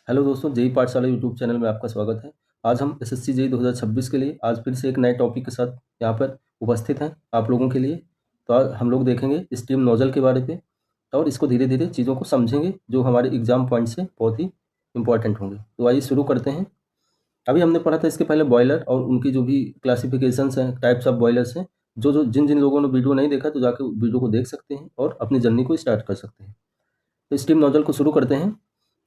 Hello दोस्तों, JEE पाठशाला YouTube channel में आपका स्वागत है। आज हम एसएससी जेई 2026 के लिए आज फिर से एक नए टॉपिक के साथ यहाँ पर उपस्थित हैं आप लोगों के लिए। तो आज हम लोग देखेंगे स्टीम नोजल के बारे पे और इसको धीरे धीरे चीज़ों को समझेंगे जो हमारे एग्जाम पॉइंट से बहुत ही इंपॉर्टेंट होंगे। तो आइए शुरू करते हैं। अभी हमने पढ़ा था इसके पहले बॉयलर और उनकी जो भी क्लासिफिकेशंस हैं, टाइप्स ऑफ बॉयलर्स हैं। जो जिन जिन लोगों ने वीडियो नहीं देखा तो जाकर वीडियो को देख सकते हैं और अपनी जर्नी को स्टार्ट कर सकते हैं। तो स्टीम नोजल को शुरू करते हैं।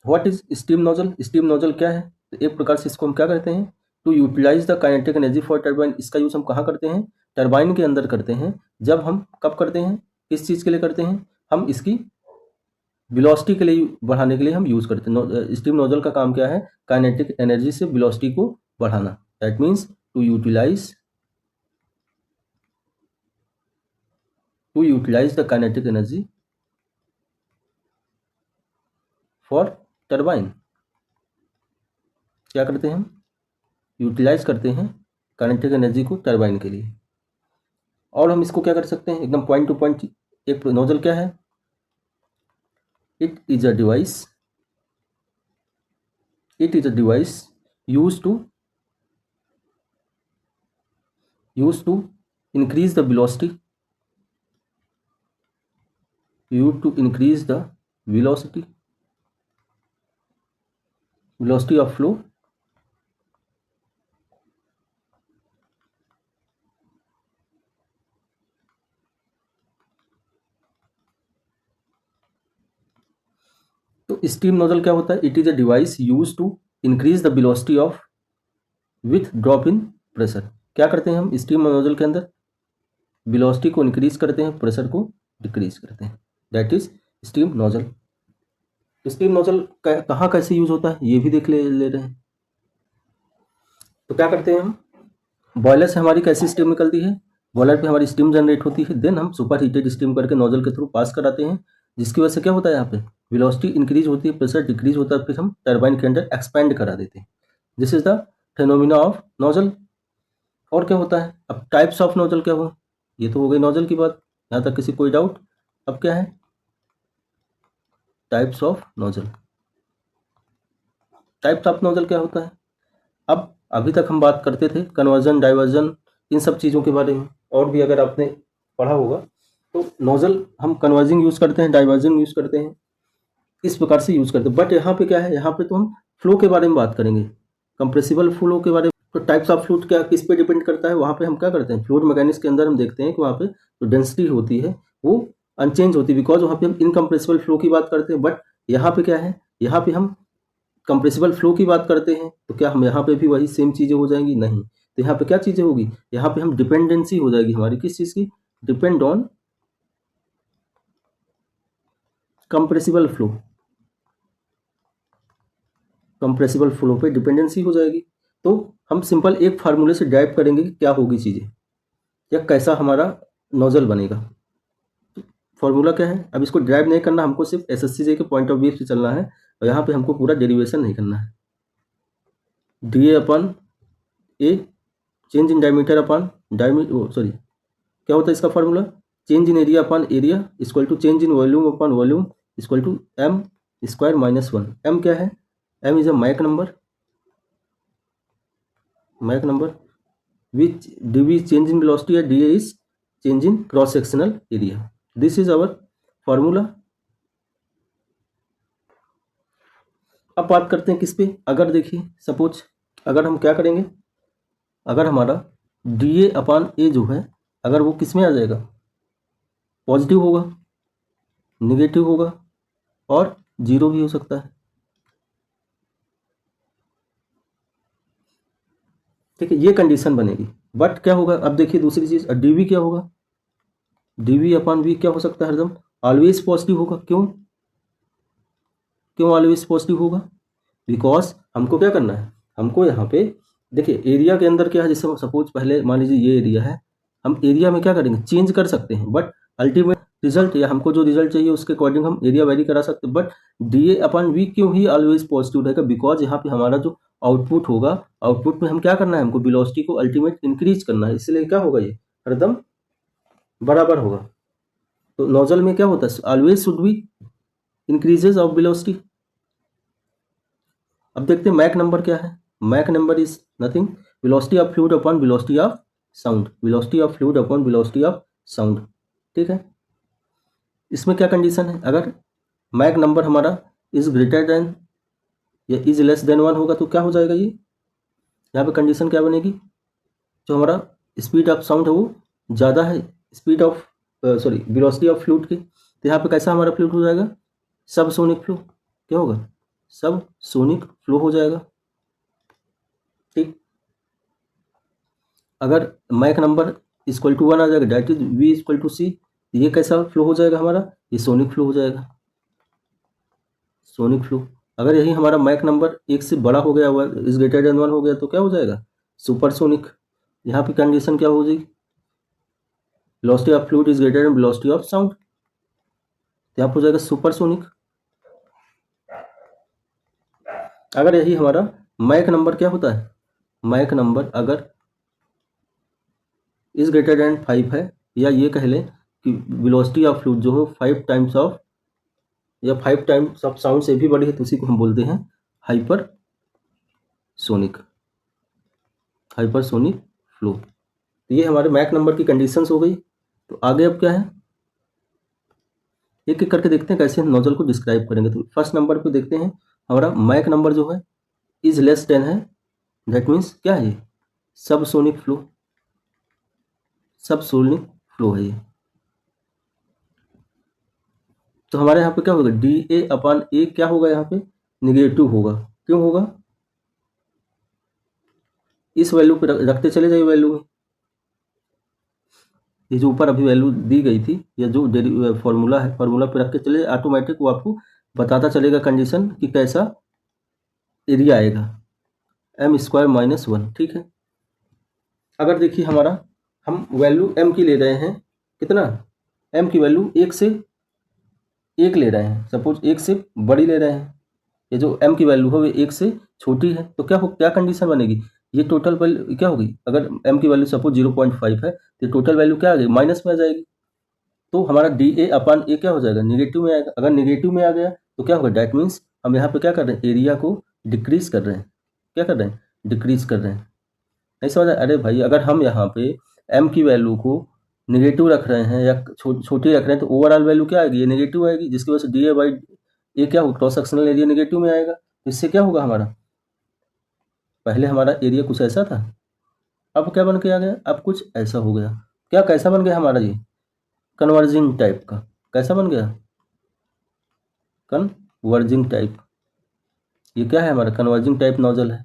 What is steam nozzle? Steam nozzle क्या है? तो एक प्रकार से इसको हम क्या करते हैं, to utilize the kinetic energy for turbine. इसका यूज हम कहाँ करते हैं? टर्बाइन के अंदर करते हैं। जब हम कब करते हैं, किस चीज़ के लिए करते हैं? हम इसकी वेलोसिटी के लिए बढ़ाने के लिए हम यूज करते हैं। स्टीम नोजल का काम क्या है? काइनेटिक एनर्जी से वेलोसिटी को बढ़ाना। That means to utilize the kinetic energy for turbine. क्या करते हैं हम? यूटिलाइज करते हैं काइनेटिक एनर्जी को टर्बाइन के लिए। और हम इसको क्या कर सकते हैं, एकदम पॉइंट टू पॉइंट। एक नोजल क्या है? It is a device use to increase the velocity velocity of flow तो स्टीम नोजल क्या होता है? It is a device use to increase the velocity of with drop in pressure. क्या करते हैं हम स्टीम नोजल के अंदर? वेलोसिटी को इंक्रीज करते हैं, प्रेशर को डिक्रीज करते हैं। That is steam nozzle. Steam nozzle कहाँ कैसे यूज होता है ये भी देख ले रहे हैं। तो क्या करते हैं हम? बॉयलर से हमारी कैसी स्टीम निकलती है? बॉयलर पे हमारी स्टीम जनरेट होती है, देन हम सुपर हीटेड स्टीम करके नोजल के थ्रू पास कराते हैं, जिसकी वजह से क्या होता है, यहाँ पे वेलोसिटी इंक्रीज होती है, प्रेशर डिक्रीज होता है, फिर हम टर्बाइन के अंदर एक्सपेंड करा देते हैं। This is the phenomena of nozzle. और क्या होता है? अब टाइप्स ऑफ नोजल क्या हुआ? ये तो हो गई नोजल की बात, यहाँ तक किसी कोई डाउट? अब क्या है types of nozzle? Types of nozzle क्या होता है? अब अभी तक हम बात करते थे कन्वर्जन, डाइवर्जन, इन सब चीज़ों के बारे में, और भी अगर आपने पढ़ा होगा तो नोजल हम कन्वर्जिंग यूज़ करते हैं, डाइवर्जन यूज़ करते हैं, इस प्रकार से यूज़ करते हैं। बट यहाँ पे क्या है, यहाँ पे तो हम फ्लो के बारे में बात करेंगे, कंप्रेसिबल फ्लो के बारे में। तो टाइप्स ऑफ फ्लूइड क्या किस पे डिपेंड करता है? वहाँ पे हम क्या करते हैं, फ्लूइड मैकेनिक्स के अंदर हम देखते हैं कि वहाँ पे जो डेंसिटी होती है वो अनचेंज होती है, बिकॉज वहाँ पे हम इनकम्प्रेसिबल फ्लो की बात करते हैं। बट यहाँ पे क्या है, यहाँ पे हम कंप्रेसिबल फ्लो की बात करते हैं। तो क्या हम यहाँ पे भी वही सेम चीज़ें हो जाएंगी? नहीं। तो यहाँ पे क्या चीज़ें होगी, यहाँ पे हम डिपेंडेंसी हो जाएगी हमारी, किस चीज़ की? Depend on compressible flow. Compressible flow पे डिपेंडेंसी हो जाएगी। तो हम सिंपल एक फार्मूले से ड्राइव करेंगे कि क्या होगी चीज़ें या कैसा हमारा नोजल बनेगा। फॉर्मूला क्या है? अब इसको ड्राइव नहीं करना, हमको सिर्फ एसएससी के पॉइंट ऑफ व्यू से चलना है, और यहाँ पे हमको पूरा डेरिवेशन नहीं करना है। D A upon A change in diameter upon क्या होता है इसका formula? Change in area upon area equal to change in volume upon volume equal to M square minus 1। M क्या है? M is a Mach number which D change in velocity, D A is change in cross sectional area. This is our formula. अब बात करते हैं किस पे। अगर देखिए सपोज अगर हम क्या करेंगे, अगर हमारा डी ए अपान ए जो है, अगर वो किस में आ जाएगा, पॉजिटिव होगा, निगेटिव होगा और जीरो भी हो सकता है। ठीक है, ये कंडीशन बनेगी। बट क्या होगा, अब देखिए दूसरी चीज, डी वी क्या होगा? डी वी अपान वी क्या हो सकता है? हरदम ऑलवेज पॉजिटिव होगा। क्यों क्यों ऑलवेज पॉजिटिव होगा? बिकॉज हमको क्या करना है, हमको यहाँ पे देखिए एरिया के अंदर क्या है, जैसे सपोज पहले मान लीजिए ये एरिया है, हम एरिया में क्या करेंगे, चेंज कर सकते हैं, बट अल्टीमेट रिजल्ट या हमको जो रिजल्ट चाहिए उसके अकॉर्डिंग हम एरिया वेरी करा सकते हैं। But D A upon V क्यों ही ऑलवेज पॉजिटिव रहेगा? बिकॉज यहाँ पे हमारा जो आउटपुट होगा, आउटपुट में हम क्या करना है, हमको वेलोसिटी को अल्टीमेट इंक्रीज करना है, इसलिए क्या होगा, ये हरदम बराबर होगा। तो नोजल में क्या होता है, always should be increases of velocity. अब देखते हैं मैक नंबर क्या है। Mac number is nothing velocity of fluid upon velocity of sound, velocity of fluid upon velocity of sound. ठीक है, इसमें क्या कंडीशन है, अगर मैक नंबर हमारा इज ग्रेटर देन या इज लेस देन 1 होगा तो क्या हो जाएगा, ये यहाँ पे कंडीशन क्या बनेगी, जो हमारा स्पीड ऑफ साउंड है वो ज़्यादा है speed of sorry velocity of fluid की, तो यहाँ पे कैसा हमारा फ्लूइड हो जाएगा, सब सोनिक फ्लो। क्या होगा, सब सोनिक फ्लो हो जाएगा। ठीक, अगर मैक नंबर इक्वल टू 1 आ जाएगा, that is V equal to C, ये कैसा फ्लो हो जाएगा हमारा, ये सोनिक फ्लो हो जाएगा, सोनिक फ्लो। अगर यही हमारा मैक नंबर 1 से बड़ा हो गया हुआ इज ग्रेटर देन 1 हो गया तो क्या हो जाएगा, सुपरसोनिक। यहाँ पे कंडीशन क्या हो जाएगी, velocity of fluid is greater then velocity of sound, तो यहाँ पर हो जाएगा सुपरसोनिक। अगर यही हमारा मैक नंबर क्या होता है, मैक नंबर अगर इज ग्रेटर देन 5 है, या ये कह लें कि वेलोसिटी ऑफ फ्लूइड जो है 5 टाइम्स ऑफ या 5 टाइम्स ऑफ साउंड से भी बड़ी है, तो उसी को हम बोलते हैं हाइपर सोनिक, हाइपरसोनिक फ्लो। तो ये हमारे मैक नंबर की कंडीशंस हो गई। तो आगे अब क्या है, एक एक करके देखते हैं कैसे हम नोजल को डिस्क्राइब करेंगे। तो फर्स्ट नंबर पे देखते हैं हमारा मैक नंबर जो है इज लेस देन है, दैट मीन्स क्या है, ये सब सोनिक फ्लो, सब सोनिक फ्लो है ये। तो हमारे यहाँ पे क्या होगा, डी ए अपॉन ए क्या होगा, यहाँ पे निगेटिव होगा। क्यों होगा, इस वैल्यू पे रखते चले जाइए वैल्यू में, ये जो ऊपर अभी वैल्यू दी गई थी या जो फॉर्मूला है, फॉर्मूला पे रख के चले ऑटोमेटिक वो आपको बताता चलेगा कंडीशन कि कैसा एरिया आएगा, एम स्क्वायर माइनस 1। ठीक है, अगर देखिए हमारा हम वैल्यू एम की ले रहे हैं, कितना, एम की वैल्यू 1 से 1 ले रहे हैं, सपोज 1 से बड़ी ले रहे हैं, ये जो एम की वैल्यू है वो 1 से छोटी है, तो क्या कंडीशन बनेगी, ये टोटल वैल्यू क्या होगी, अगर एम की वैल्यू सपोज 0.5 है तो टोटल वैल्यू क्या आ गई, माइनस में आ जाएगी। तो हमारा डी ए अपॉन ए क्या हो जाएगा, निगेटिव में आएगा। अगर निगेटिव में आ गया तो क्या होगा, डैट मीन्स हम यहाँ पे क्या कर रहे हैं, एरिया को डिक्रीज कर रहे हैं। क्या कर रहे हैं, डिक्रीज कर रहे हैं। नहीं समझ आया? अरे भाई अगर हम यहाँ पे एम की वैल्यू को निगेटिव रख रहे हैं या छोटी रख रहे हैं तो ओवरऑल वैल्यू क्या आएगी, ये निगेटिव आएगी, जिसकी वजह से डी ए बाई ए क्या होगा, क्रॉस सेक्शनल एरिया निगेटिव में आएगा। तो इससे क्या होगा हमारा, पहले हमारा एरिया कुछ ऐसा था, अब क्या बन के आ गया, अब कुछ ऐसा हो गया। क्या कैसा बन गया हमारा, ये कन्वर्जिंग टाइप का। कैसा बन गया, कन्वर्जिंग टाइप। ये क्या है हमारा, कन्वर्जिंग टाइप नोजल है।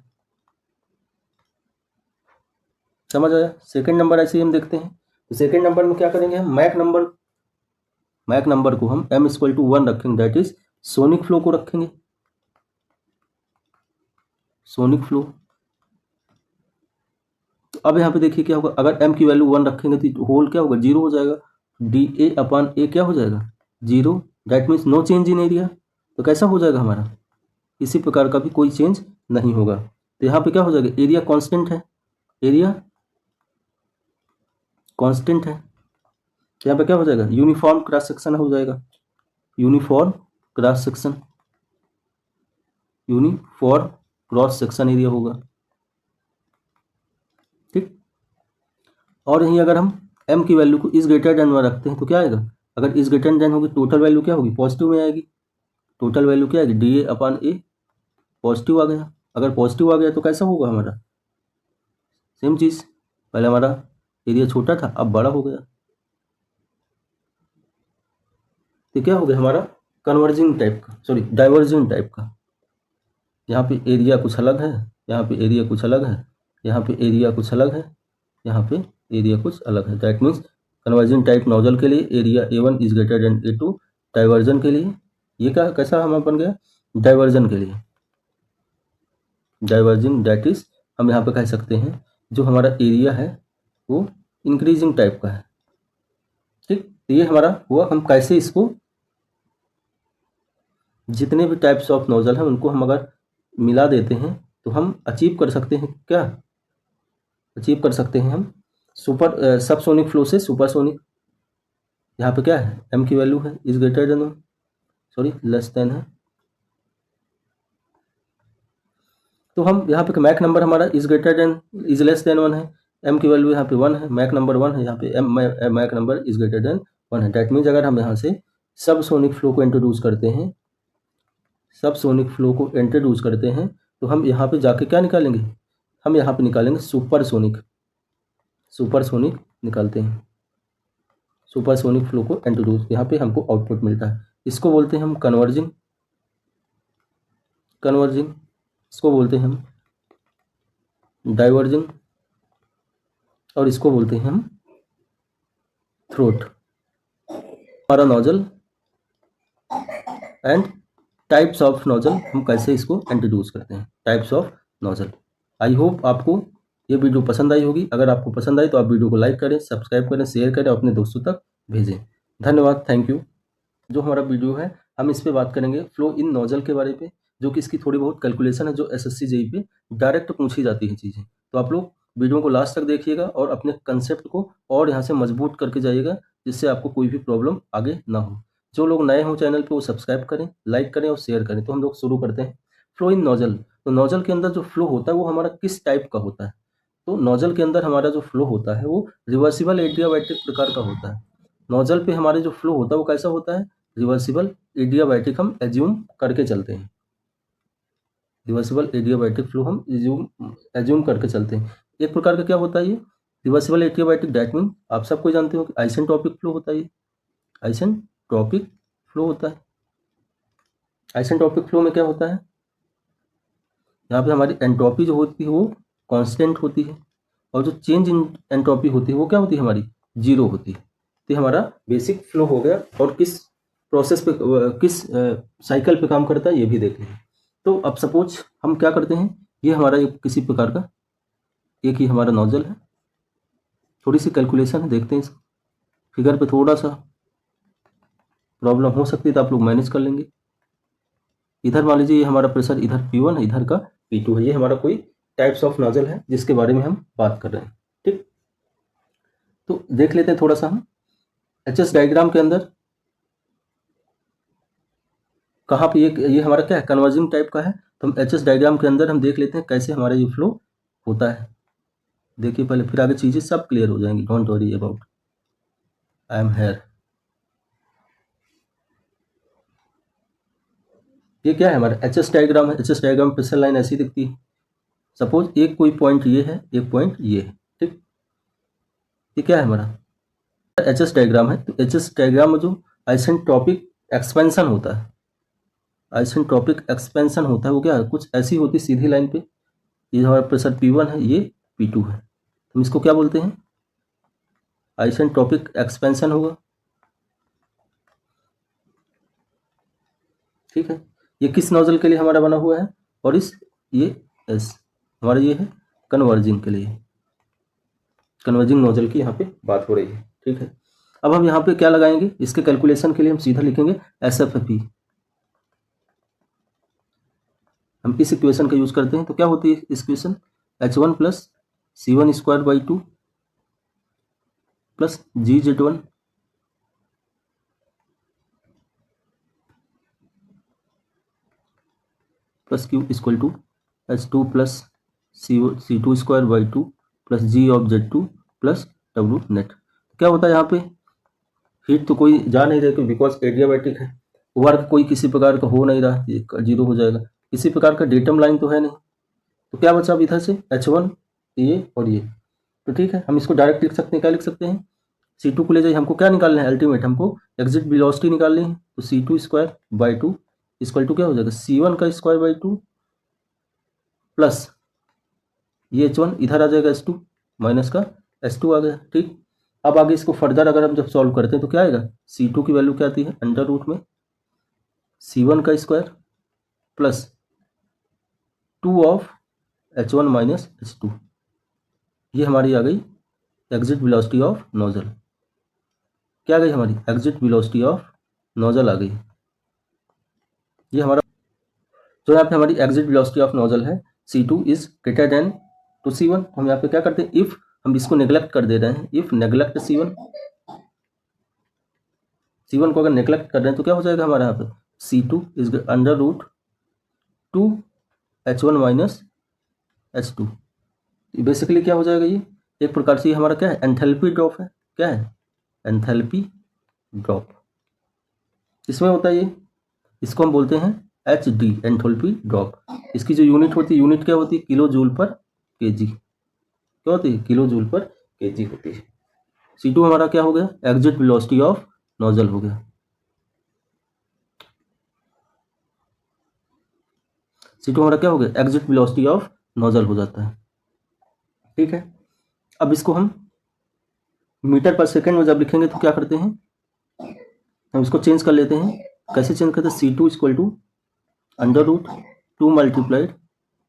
समझ आया? सेकंड नंबर ऐसे ही हम देखते हैं। तो सेकंड नंबर में क्या करेंगे हम, मैक नंबर को हम m इक्वल टू 1 रखेंगे, दैट इज सोनिक फ्लो को रखेंगे, सोनिक फ्लो। तो अब यहाँ पे देखिए क्या होगा, अगर m की वैल्यू 1 रखेंगे तो होल क्या होगा, 0 हो जाएगा, डी ए अपॉन ए क्या हो जाएगा, 0, that means no change in area. तो कैसा हो जाएगा हमारा, इसी प्रकार का भी कोई चेंज नहीं होगा। तो यहाँ पे क्या हो जाएगा, एरिया कांस्टेंट है, एरिया कांस्टेंट है। तो यहाँ पे क्या हो जाएगा, यूनिफॉर्म क्रॉस सेक्शन हो जाएगा, uniform cross section, uniform cross section area होगा। ठीक, और यहीं अगर हम m की वैल्यू को इज ग्रेटर देन 1 रखते हैं तो क्या आएगा, अगर इज ग्रेटर देन होगी टोटल वैल्यू क्या होगी, पॉजिटिव में आएगी। टोटल वैल्यू क्या आएगी, D A upon A positive आ गया। अगर पॉजिटिव आ गया तो कैसा होगा हमारा, सेम चीज़, पहले हमारा एरिया छोटा था अब बड़ा हो गया, तो क्या हो गया हमारा कन्वर्जिंग टाइप का, सॉरी डाइवर्जिंग टाइप का। यहाँ पे एरिया कुछ अलग है, यहाँ पे एरिया कुछ अलग है, यहाँ पे एरिया कुछ अलग है, यहाँ पे एरिया कुछ अलग है। That means converging type nozzle के लिए area A1 is greater then A2, diversion के लिए ये क्या कैसा हमारा बन गया, डाइवर्जन के लिए डाइवर्जिंग, दैट इज हम यहाँ पे कह सकते हैं जो हमारा एरिया है वो इंक्रीजिंग टाइप का है। ठीक, तो ये हमारा हुआ, हम कैसे इसको जितने भी टाइप्स ऑफ नोजल हैं उनको हम अगर मिला देते हैं तो हम अचीव कर सकते हैं, क्या अचीव कर सकते हैं हम सबसोनिक फ्लो से सुपरसोनिक। यहाँ पे क्या है, m की वैल्यू है is greater then, sorry less than है, तो हम यहाँ पे मैक नंबर हमारा is greater then is less than 1 है, एम की वैल्यू यहाँ पे 1 है, मैक नंबर 1 है, यहाँ पे M Mach number is greater than 1 है। डैट मीन्स अगर हम यहाँ से सब सोनिक फ्लो को इंट्रोड्यूस करते हैं, सब सोनिक फ्लो को इंट्रोड्यूस करते हैं, तो हम यहाँ पे जाके क्या निकालेंगे, हम यहाँ पे निकालेंगे सुपरसोनिक, सुपरसोनिक निकालते हैं, सुपरसोनिक फ्लो को इंट्रोड्यूस, यहाँ पे हमको आउटपुट मिलता है। इसको बोलते हैं हम कन्वर्जिंग, कन्वर्जिंग, इसको बोलते हैं हम डाइवर्जिंग, और इसको बोलते हैं हम थ्रोट। हमारा nozzle and types of nozzle, हम कैसे इसको इंट्रोड्यूस करते हैं, types of nozzle. I hope आपको ये वीडियो पसंद आई होगी। अगर आपको पसंद आई तो आप वीडियो को लाइक करें, सब्सक्राइब करें, शेयर करें, अपने दोस्तों तक भेजें। धन्यवाद, थैंक यू। जो हमारा वीडियो है हम इस पे बात करेंगे फ्लो इन नोजल के बारे पे, जो कि इसकी थोड़ी बहुत कैलकुलेशन है, जो एसएससी जेईई पे डायरेक्ट पूछी जाती है चीज़ें। तो आप लोग वीडियो को लास्ट तक देखिएगा और अपने कंसेप्ट को और यहाँ से मजबूत करके जाइएगा, जिससे आपको कोई भी प्रॉब्लम आगे ना हो। जो लोग नए हों चैनल पे वो सब्सक्राइब करें, लाइक करें और शेयर करें। तो हम लोग शुरू करते हैं। फ्लो इन नोजल, तो नोजल के अंदर जो फ्लो होता है वो हमारा किस टाइप का होता है। तो नोजल के अंदर हमारा जो फ्लो होता है वो रिवर्सिबल एडियाबैटिक प्रकार का होता है। नोजल पे हमारे जो फ्लो होता है वो कैसा होता है, रिवर्सिबल एडियाबैटिक हम एज्यूम करके चलते हैं, रिवर्सिबल एडियाबैटिक फ्लो हम एज्यूम करके चलते हैं। एक प्रकार का क्या होता है ये रिवर्सिबल एडियाबैटिक, डैट मीन आप सबको जानते हो कि आइसेंट्रोपिक फ्लो होता है, ये आइसेंट्रोपिक फ्लो होता है। आइसेंट्रोपिक फ्लो में क्या होता है, यहाँ पे हमारी एंट्रोपी जो होती है वो कांस्टेंट होती है, और जो चेंज इन एंट्रोपी होती है वो क्या होती है, हमारी जीरो होती है। तो हमारा बेसिक फ्लो हो गया, और किस प्रोसेस पे, किस साइकिल पे काम करता है ये भी देख लेंगे। तो अब सपोज हम क्या करते हैं, ये हमारा एक किसी प्रकार का एक ही हमारा नोजल है, थोड़ी सी कैलकुलेशन है, देखते हैं इस फिगर पे थोड़ा सा प्रॉब्लम हो सकती है, तो आप लोग मैनेज कर लेंगे। इधर मान लीजिए ये हमारा प्रेशर इधर P1 है, इधर का P2 है, ये हमारा कोई टाइप्स ऑफ नोजल है जिसके बारे में हम बात कर रहे हैं। ठीक, तो देख लेते हैं थोड़ा सा हम एचएस डायग्राम के अंदर कहाँ पे ये हमारा क्या है, कन्वर्जिंग टाइप का है। तो हम एचएस डायग्राम के अंदर हम देख लेते हैं कैसे हमारा ये फ्लो होता है। देखिए पहले, फिर आगे चीजें सब क्लियर हो जाएंगी। Don't worry about, I am here. ये क्या है, हमारा एचएस डायग्राम है। एचएस डायग्राम प्रेशर लाइन ऐसी दिखती है। सपोज एक कोई पॉइंट ये है, एक पॉइंट ये है। ठीक, ये क्या है हमारा एचएस डायग्राम है। तो एचएस डायग्राम में जो आइसेंट्रोपिक एक्सपेंशन होता है, आइसेंट्रोपिक एक्सपेंशन होता है वो क्या है, कुछ ऐसी होती है सीधी लाइन पे। ये हमारा प्रेशर P1 है, ये P2 है, तो हम इसको क्या बोलते हैं, आइसेंट्रोपिक एक्सपेंशन होगा। ठीक है, ये किस नोजल के लिए हमारा बना हुआ है, और ये एस हमारा ये है कन्वर्जिंग के लिए, कन्वर्जिंग नोजल की यहाँ पे बात हो रही है। ठीक है, अब हम यहाँ पे क्या लगाएंगे, इसके कैलकुलेशन के लिए हम सीधा लिखेंगे SFP। हम इस इक्वेशन का यूज करते हैं। तो क्या होती है इस equation, H1 plus C1 square by 2 plus GZ1 plus Q equal to H2 plus C2 square by 2 plus G of Z2 plus W net. क्या होता है यहाँ पे, हीट तो कोई जा नहीं रहे, बिकॉज एडियाबैटिक है, वर्क कोई किसी प्रकार का हो नहीं रहा, जीरो हो जाएगा। किसी प्रकार का डेटम लाइन तो है नहीं, तो क्या बचा अब इधर से H1 ये और ये। तो ठीक है, हम इसको डायरेक्ट लिख सकते हैं। क्या लिख सकते हैं, C2 को ले जाइए, हमको क्या निकालना है, अल्टीमेट हमको एग्जिट वेलोसिटी निकालनी है। तो C2 square by 2 equal to क्या हो जाएगा, C1 का स्क्वायर बाई 2 प्लस ये H1 इधर आ जाएगा, H2 माइनस का H2 आ गया। ठीक, अब आगे इसको फर्दर अगर हम जब सॉल्व करते हैं तो क्या आएगा, C2 की वैल्यू क्या आती है, अंडर रूट में C1 का square plus 2 of H1 minus H2। ये हमारी आ गई एग्जिट वेलोसिटी ऑफ नोजल। क्या आ गई हमारी, एग्जिट वेलोसिटी ऑफ नोजल आ गई। ये हमारा जो यहाँ पे हमारी एग्जिट वेलोसिटी ऑफ नोजल है, C2 is greater then to C1। हम यहाँ पे क्या करते हैं, इफ हम इसको नेग्लेक्ट कर दे रहे हैं, इफ नेग्लेक्ट C1 को अगर नेग्लेक्ट कर रहे हैं तो क्या हो जाएगा, हमारे यहाँ पे C2 is under root 2 H1 minus H2। Basically क्या हो जाएगा, ये एक प्रकार से हमारा क्या है, एंथैल्पी ड्रॉप है। क्या है, एंथैल्पी ड्रॉप इसमें होता है ये। इसको हम बोलते हैं HD, एंथैल्पी ड्रॉप। इसकी जो यूनिट होती है, यूनिट क्या होती है, किलो जूल पर केजी। क्या होती है, किलो जूल पर केजी होती है। C2 हमारा क्या हो गया, एग्जिट वेलोसिटी ऑफ नोजल हो गया। C2 हमारा क्या हो गया, एग्जिट वेलोसिटी ऑफ नोजल हो जाता है। ठीक है, अब इसको हम मीटर पर सेकेंड में जब लिखेंगे तो क्या करते हैं, हम इसको चेंज कर लेते हैं। कैसे चेंज करते हैं, C2 equal to √2 multiplied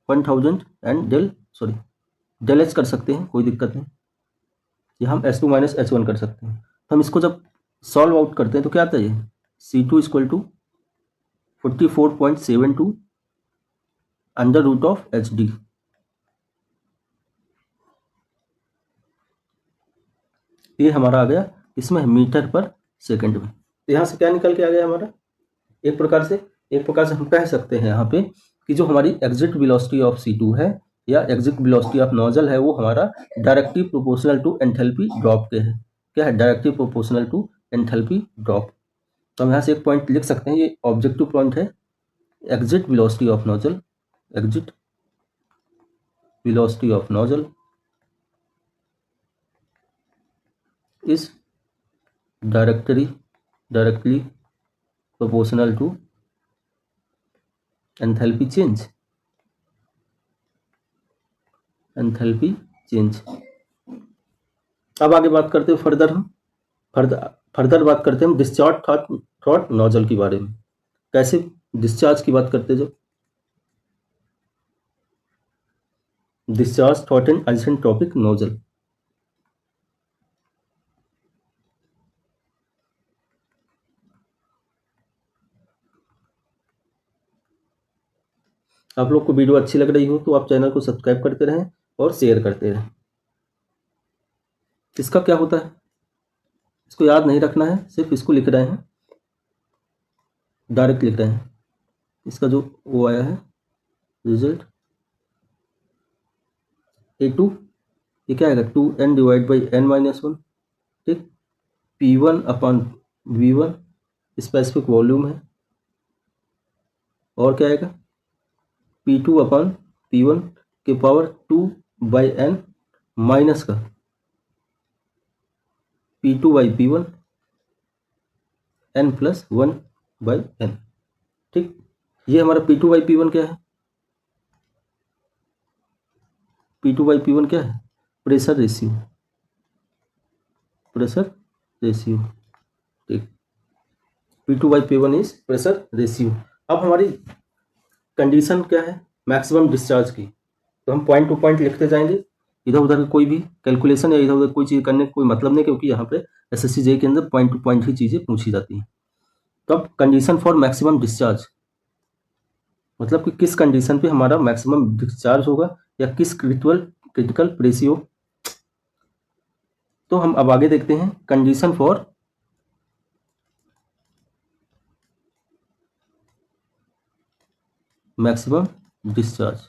1000 and del H कर सकते हैं, कोई दिक्कत नहीं। ये हम S2 माइनस H1 कर सकते हैं। तो हम इसको जब सॉल्व आउट करते हैं तो क्या आता है, C2 इक्वल टू 44.72 √HD। ये हमारा आ गया इसमें मीटर पर सेकंड में। तो यहाँ से क्या निकल के आ गया हमारा, एक प्रकार से हम कह सकते हैं यहाँ पे कि जो हमारी एग्जिट वेलोसिटी ऑफ C2 है या एग्जिट वेलोसिटी ऑफ नोजल है, वो हमारा directly proportional to enthalpy drop के है। क्या है, directly proportional to enthalpy drop. तो हम यहाँ से एक पॉइंट लिख सकते हैं, ये ऑब्जेक्टिव पॉइंट है, exit velocity of nozzle, exit velocity of nozzle is directly proportional to enthalpy change। अब आगे बात करते हैं फर्दर बात करते हैं डिस्चार्ज थ्रॉट नोजल के बारे में। कैसे डिस्चार्ज की बात करते हैं, जब discharge throat an isentropic nozzle. आप लोग को वीडियो अच्छी लग रही हो तो आप चैनल को सब्सक्राइब करते रहें और शेयर करते रहें। इसका क्या होता है, इसको याद नहीं रखना है, सिर्फ इसको लिख रहे हैं, डायरेक्ट लिख रहे हैं। इसका जो वो आया है रिजल्ट A2, ये क्या आएगा, 2n डिवाइड बाई n-1। ठीक, P1 upon V1 specific volume है, और क्या आएगा P2 अपॉन P1 के पावर 2/n माइनस का P2/P1 n+1/n। ठीक, ये हमारा P2/P1 क्या है, P2/P1 क्या है, प्रेशर रेशियो। ठीक, P2/P1 इज प्रेशर रेशियो। अब हमारी कंडीशन क्या है, मैक्सिमम डिस्चार्ज की। तो हम पॉइंट टू पॉइंट लिखते जाएंगे, इधर उधर कोई भी कैलकुलेशन या इधर उधर कोई चीज़ करने का कोई मतलब नहीं, क्योंकि यहाँ पे SSC JEE के अंदर पॉइंट टू पॉइंट ही चीज़ें पूछी जाती हैं। तो अब कंडीशन फॉर मैक्सिमम डिस्चार्ज, मतलब कि किस कंडीशन पे हमारा मैक्सिमम डिस्चार्ज होगा या किस क्रिटिकल प्रेसियो। तो हम अब आगे देखते हैं कंडीशन फॉर मैक्सिमम डिस्चार्ज।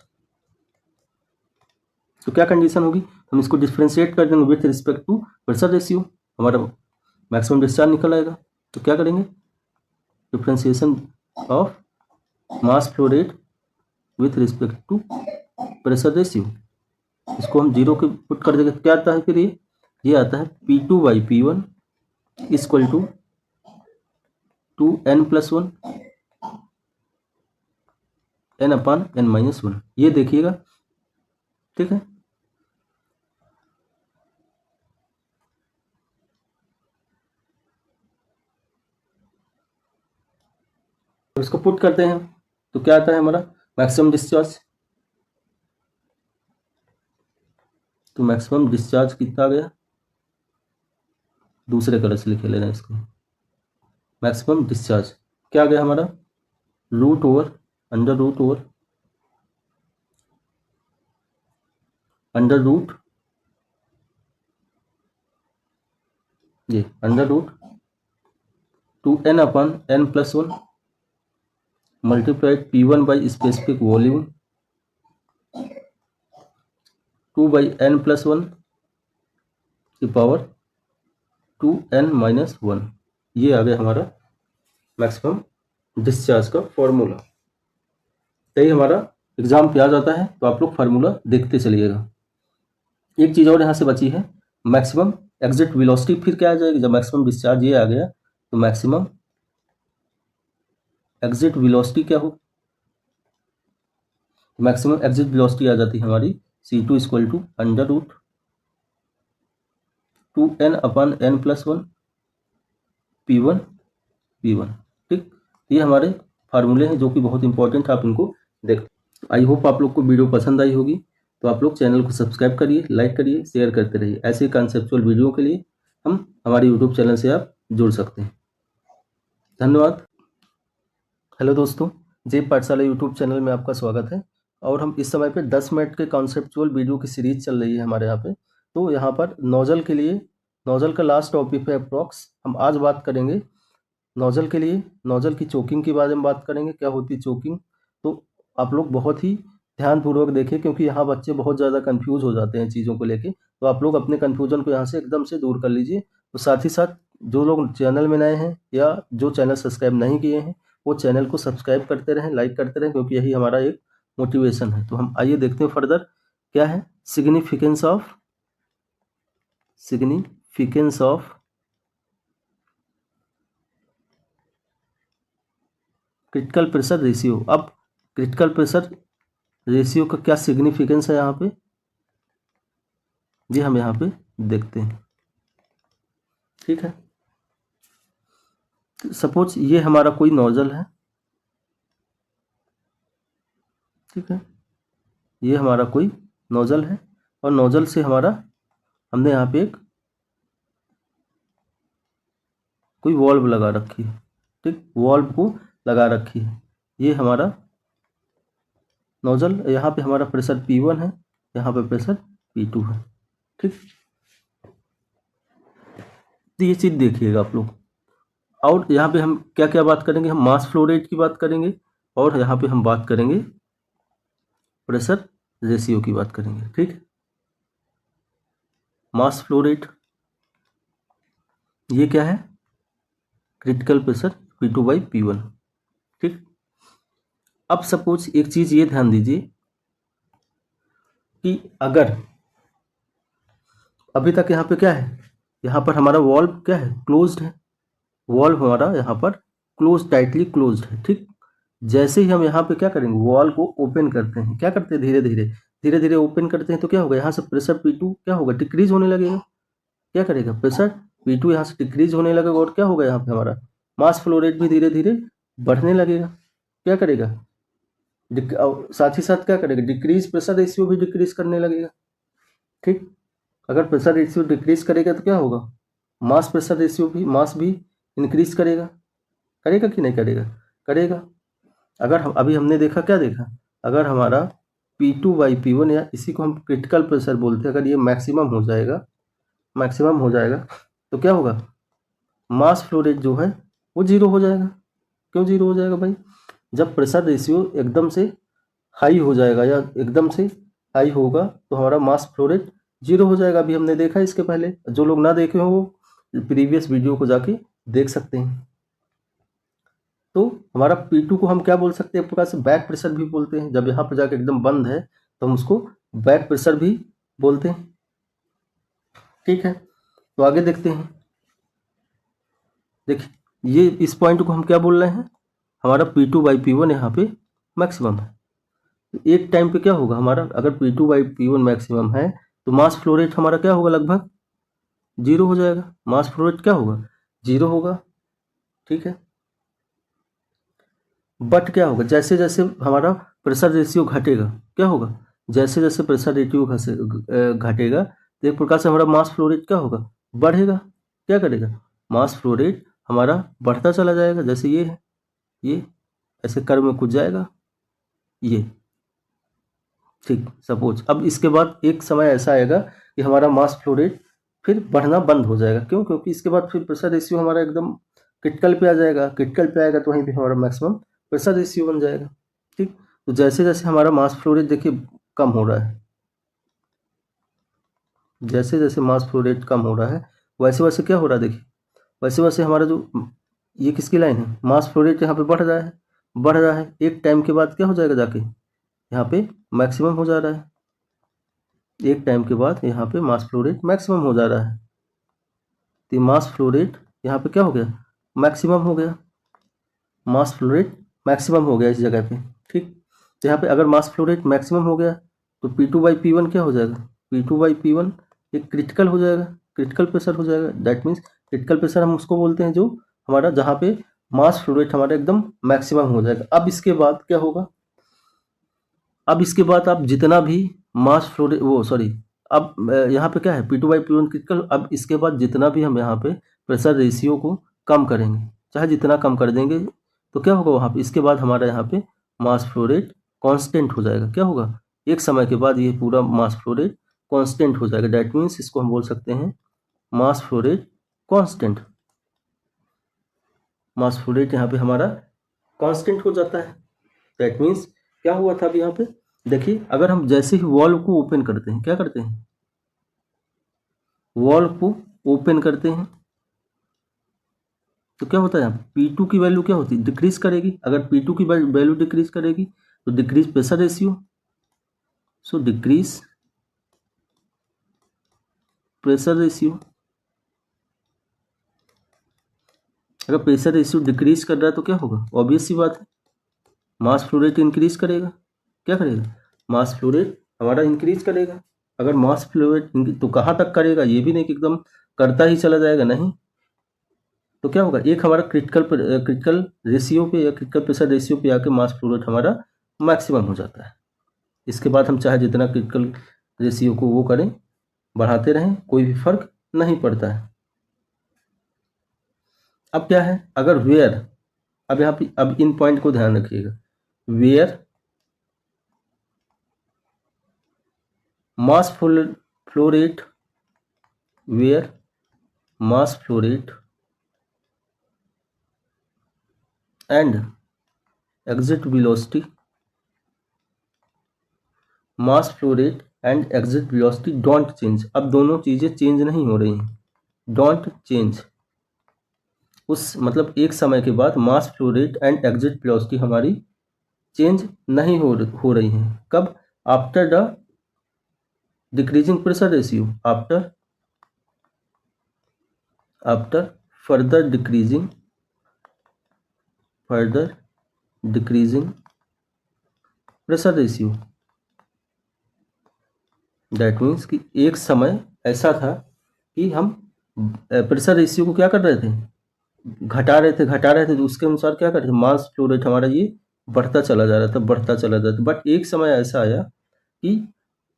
तो क्या कंडीशन होगी, हम इसको डिफ्रेंशिएट कर देंगे with respect to pressure ratio, हमारा मैक्सिमम डिस्चार्ज निकल आएगा। तो क्या करेंगे, differentiation of mass flow rate with respect to pressure ratio, इसको हम 0 के पुट कर देंगे। क्या आता है फिर, ये आता है P2/P1 equal to 2n+1 n/n-1। ये देखिएगा, ठीक है। तो इसको पुट करते हैं तो क्या आता है हमारा मैक्सिमम डिस्चार्ज। तो मैक्सिमम डिस्चार्ज कितना आ गया, दूसरे कलर से लिखे लेना इसको। मैक्सिमम डिस्चार्ज क्या आ गया हमारा, अंडर रूट ये √2n/n+1 multiplied P1 by specific volume 2/n+1 की पावर 2n-1, ये आ गया हमारा मैक्सिमम डिस्चार्ज का फॉर्मूला। यही हमारा एग्जाम पे आ जाता है, तो आप लोग फार्मूला देखते चलिएगा। एक चीज़ और यहाँ से बची है, मैक्सिमम एग्जिट वेलोसिटी। फिर क्या आ जाएगी, जब मैक्सिमम डिस्चार्ज ये आ गया तो मैक्सिमम एग्जिट वेलोसिटी क्या हो, मैक्सिमम एग्जिट वेलोसिटी आ जाती है हमारी C2 = √2n/n+1 P1 P1। ठीक, ये हमारे फार्मूले हैं जो कि बहुत इंपॉर्टेंट है, आप इनको देख। आई होप आप लोग को वीडियो पसंद आई होगी, तो आप लोग चैनल को सब्सक्राइब करिए, लाइक करिए, शेयर करते रहिए। ऐसे कॉन्सेप्चुअल वीडियो के लिए हम हमारे यूट्यूब चैनल से आप जुड़ सकते हैं। धन्यवाद। हेलो दोस्तों, जे पाठशाला यूट्यूब चैनल में आपका स्वागत है। और हम इस समय पे 10 मिनट के कॉन्सेप्चुअल वीडियो की सीरीज चल रही है हमारे यहाँ पे। तो यहाँ पर नोजल के लिए, नोजल का लास्ट टॉपिक है अप्रॉक्स। हम आज बात करेंगे नोजल के लिए, नोजल की चोकिंग के बारे में बात करेंगे, क्या होती है चोकिंग। तो आप लोग बहुत ही ध्यानपूर्वक देखें, क्योंकि यहाँ बच्चे बहुत ज़्यादा कंफ्यूज हो जाते हैं चीज़ों को लेके। तो आप लोग अपने कन्फ्यूजन को यहाँ से एकदम से दूर कर लीजिए। तो साथ ही साथ जो लोग चैनल में नए हैं या जो चैनल सब्सक्राइब नहीं किए हैं, वो चैनल को सब्सक्राइब करते रहें, लाइक करते रहें, क्योंकि यही हमारा एक मोटिवेशन है। तो हम आइए देखते हैं फर्दर क्या है significance of critical pressure ratio. अब क्रिटिकल प्रेशर रेशियो का क्या सिग्निफिकेंस है यहाँ पे, ये हम यहाँ पे देखते हैं। ठीक है, सपोज ये हमारा कोई नोजल है, ठीक है, ये हमारा कोई नोजल है, और नोजल से हमने यहाँ पे एक कोई वॉल्व लगा रखी है। ठीक, वॉल्व को लगा रखी है। ये हमारा नोजल, यहाँ पे हमारा प्रेशर P1 है, यहाँ पे प्रेशर P2 है। ठीक, तो ये चीज़ देखिएगा आप लोग। और यहाँ पे हम क्या क्या बात करेंगे, हम मास फ्लो रेट की बात करेंगे, और यहाँ पे हम बात करेंगे प्रेशर रेशियो की बात करेंगे। ठीक, मास फ्लो रेट ये क्या है, क्रिटिकल प्रेशर P2/P1। ठीक, अब सपोज एक चीज ये ध्यान दीजिए कि अगर अभी तक यहाँ पे क्या है, यहाँ पर हमारा वॉल्व क्या है, क्लोज्ड है। वॉल्व हमारा यहाँ पर क्लोज, टाइटली क्लोज्ड है। ठीक, जैसे ही हम यहाँ पे क्या करेंगे, वॉल को ओपन करते हैं, क्या करते हैं, धीरे धीरे ओपन करते हैं, तो क्या होगा, यहाँ से प्रेशर P2 क्या होगा, डिक्रीज होने लगेगा। क्या करेगा, प्रेशर P2 यहाँ से डिक्रीज होने लगेगा, और क्या होगा, यहाँ पे हमारा मास फ्लो रेट भी धीरे धीरे बढ़ने लगेगा। क्या करेगा, साथ ही साथ क्या करेगा, डिक्रीज प्रेशर रेशियो भी डिक्रीज करने लगेगा। ठीक, अगर प्रेशर रेशियो डिक्रीज करेगा तो क्या होगा, मास प्रेशर रेशियो भी, मास भी इंक्रीज करेगा। करेगा कि नहीं करेगा, करेगा। अगर हम अभी हमने देखा, क्या देखा, अगर हमारा P2/P1 या इसी को हम क्रिटिकल प्रेशर बोलते हैं, अगर ये मैक्सिमम हो जाएगा तो क्या होगा, मास फ्लो रेट जो है वो जीरो हो जाएगा। क्यों जीरो हो जाएगा भाई, जब प्रेशर रेशियो एकदम से हाई हो जाएगा या एकदम से हाई होगा तो हमारा मास फ्लो रेट जीरो हो जाएगा। अभी हमने देखा इसके पहले, जो लोग ना देखे हो वो प्रीवियस वीडियो को जाके देख सकते हैं। तो हमारा P2 को हम क्या बोल सकते हैं, एक प्रकार से बैक प्रेशर भी बोलते हैं। जब यहाँ पर जाके एकदम बंद है तो हम उसको बैक प्रेशर भी बोलते हैं। ठीक है, तो आगे देखते हैं। देखिए, ये इस पॉइंट को हम क्या बोल रहे हैं, हमारा P2/P1 यहाँ पे मैक्सिमम है। एक टाइम पे क्या होगा हमारा, अगर P2/P1 मैक्सिमम है तो मास फ्लो रेट हमारा क्या होगा, लगभग जीरो हो जाएगा। मास फ्लो रेट क्या होगा, जीरो होगा। ठीक है, बट क्या होगा, जैसे जैसे हमारा प्रेशर रेशियो घटेगा, क्या होगा, जैसे जैसे प्रेशर रेशियो घटेगा तो एक प्रकार से हमारा मास फ्लो रेट क्या होगा, बढ़ेगा। क्या करेगा, मास फ्लो रेट हमारा बढ़ता चला जाएगा। जैसे ये है, ये ऐसे कर्व में कूद जाएगा ये। ठीक, सपोज अब इसके बाद एक समय ऐसा आएगा कि हमारा मास फ्लो रेट फिर बढ़ना बंद हो जाएगा। क्यों, क्योंकि इसके बाद फिर प्रेशर रेशियो हमारा एकदम क्रिटिकल पे आ जाएगा। क्रिटिकल पे आएगा तो वहीं पे हमारा मैक्सिमम प्रेशर रेशियो बन जाएगा। ठीक, तो जैसे जैसे हमारा मास फ्लो रेट देखिए कम हो रहा है, जैसे जैसे मास फ्लो रेट कम हो रहा है वैसे वैसे क्या हो रहा है, देखिए वैसे वैसे हमारा जो ये किसकी लाइन है, मास फ्लो रेट यहाँ पे बढ़ रहा है, बढ़ रहा है। एक टाइम के बाद क्या हो जाएगा, जाके यहाँ पे मैक्सिमम हो जा रहा है। एक टाइम के बाद यहाँ पे मास फ्लो रेट मैक्सिमम हो जा रहा है। तो मास फ्लो रेट यहाँ पे क्या हो गया, मैक्सिमम हो गया। मास फ्लो रेट मैक्सिमम हो गया इस जगह पे, ठीक। तो यहाँ पे अगर मास फ्लो रेट मैक्सिमम हो गया तो P2/P1 क्या हो जाएगा, P2/P1 एक क्रिटिकल हो जाएगा, क्रिटिकल प्रेशर हो जाएगा। दैट मीन्स क्रिटिकल प्रेशर हम उसको बोलते हैं जो हमारा जहाँ पे मास फ्लो रेट हमारा एकदम मैक्सिमम हो जाएगा। अब इसके बाद क्या होगा, अब इसके बाद आप जितना भी मास फ्लो रेट वो सॉरी अब यहाँ पे क्या है P2/P1 क्रिटिकल। अब इसके बाद जितना भी हम यहाँ पे प्रेशर रेशियो को कम करेंगे, चाहे जितना कम कर देंगे, तो क्या होगा वहाँ पे, इसके बाद हमारा यहाँ पे मास फ्लो रेट कांस्टेंट हो जाएगा। क्या होगा, एक समय के बाद ये पूरा मास फ्लो रेट कांस्टेंट हो जाएगा। दैट मीन्स इसको हम बोल सकते हैं मास फ्लो रेट कांस्टेंट। मास फ्लो रेट यहाँ पे हमारा कांस्टेंट हो जाता है। दैट मीन्स क्या हुआ था अब यहाँ पे, देखिए अगर हम जैसे ही वॉल्व को ओपन करते हैं, क्या करते हैं, वॉल्व को ओपन करते हैं, तो क्या होता है यहाँ P2 की वैल्यू क्या होती है, डिक्रीज करेगी। अगर P2 की वैल्यू डिक्रीज करेगी तो डिक्रीज प्रेशर रेशियो, सो डिक्रीज प्रेशर रेशियो। अगर प्रेशर रेशियो डिक्रीज कर रहा है तो क्या होगा, ऑब्वियस सी बात है, मास फ्लो रेट इंक्रीज करेगा। क्या करेगा, मास फ्लो रेट हमारा इंक्रीज करेगा। अगर मास फ्लो रेट तो कहाँ तक करेगा, ये भी नहीं कि एकदम करता ही चला जाएगा, नहीं। तो क्या होगा, एक हमारा क्रिटिकल रेशियो पे या क्रिटिकल प्रेशर रेशियो पे आके मास फ्लो रेट हमारा मैक्सिमम हो जाता है। इसके बाद हम चाहे जितना क्रिटिकल रेशियो को वो करें, बढ़ाते रहें, कोई भी फर्क नहीं पड़ता है। अब क्या है, अगर वेयर, अब यहाँ पे अब इन पॉइंट को ध्यान रखिएगा, where mass flow rate, where mass flow rate and exit velocity, mass flow rate and exit velocity don't change. अब दोनों चीजें चेंज नहीं हो रही हैं, डोंट चेंज। उस मतलब एक समय के बाद मास flow rate and exit velocity हमारी चेंज नहीं हो रही है। कब, after the decreasing pressure ratio, after further decreasing pressure ratio. That means कि एक समय ऐसा था कि हम प्रेशर रेशियो को क्या कर रहे थे, घटा रहे थे, तो उसके अनुसार क्या कर रहे थे, मास फ्लो रेट हमारा ये बढ़ता चला जा रहा था। बट एक समय ऐसा आया कि